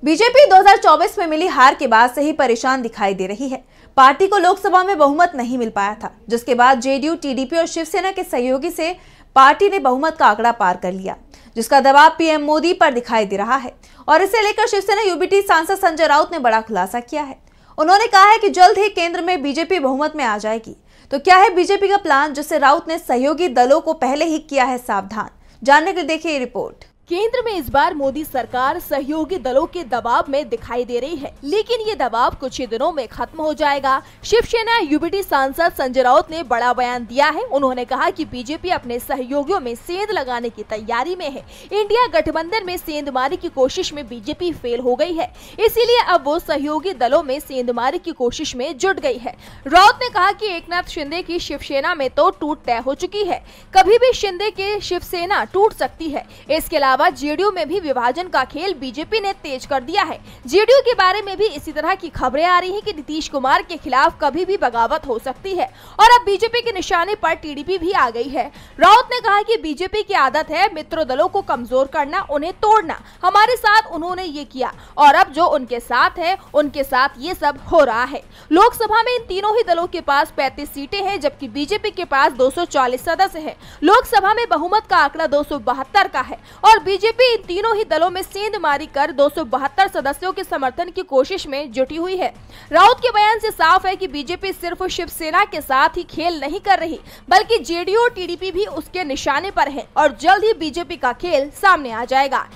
BJP 2024 में मिली हार के बाद से ही परेशान दिखाई दे रही है। पार्टी को लोकसभा में बहुमत नहीं मिल पाया था, जिसके बाद जेडीयू, टीडीपी और शिवसेना के सहयोगी से पार्टी ने बहुमत का आंकड़ा पार कर लिया, जिसका दबाव पीएम मोदी पर दिखाई दे रहा है। और इसे लेकर शिवसेना यूबीटी सांसद संजय राउत ने बड़ा खुलासा किया है। उन्होंने कहा है कि जल्द ही केंद्र में बीजेपी बहुमत में आ जाएगी। तो क्या है बीजेपी का प्लान, जिससे राउत ने सहयोगी दलों को पहले ही किया है सावधान? जानने के लिए देखिए ये रिपोर्ट। केंद्र में इस बार मोदी सरकार सहयोगी दलों के दबाव में दिखाई दे रही है, लेकिन ये दबाव कुछ ही दिनों में खत्म हो जाएगा। शिवसेना यूबीटी सांसद संजय राउत ने बड़ा बयान दिया है। उन्होंने कहा कि बीजेपी अपने सहयोगियों में सेंध लगाने की तैयारी में है। इंडिया गठबंधन में सेंधमारी की कोशिश में बीजेपी फेल हो गई है, इसीलिए अब वो सहयोगी दलों में सेंधमारी की कोशिश में जुट गई है। राउत ने कहा कि एकनाथ शिंदे की शिवसेना में तो टूट तय हो चुकी है, कभी भी शिंदे की शिवसेना टूट सकती है। इसके अलावा जेडीयू में भी विभाजन का खेल बीजेपी ने तेज कर दिया है। जेडीयू के बारे में भी इसी तरह की खबरें आ रही हैं कि नीतीश कुमार के खिलाफ कभी भी बगावत हो सकती है और अब बीजेपी के निशाने पर टीडीपी भी आ गई है। राउत ने कहा कि बीजेपी की आदत है मित्र दलों को कमजोर करना, उन्हें तोड़ना। हमारे साथ उन्होंने ये किया और अब जो उनके साथ है उनके साथ ये सब हो रहा है। लोकसभा में इन तीनों ही दलों के पास 35 सीटें हैं, जबकि बीजेपी के पास 240 सदस्य हैं। लोकसभा में बहुमत का आंकड़ा 272 का है और बीजेपी इन तीनों ही दलों में सेंधमारी कर 272 सदस्यों के समर्थन की कोशिश में जुटी हुई है। राउत के बयान से साफ है कि बीजेपी सिर्फ शिवसेना के साथ ही खेल नहीं कर रही, बल्कि जेडीयू और टीडीपी भी उसके निशाने पर है और जल्द ही बीजेपी का खेल सामने आ जाएगा।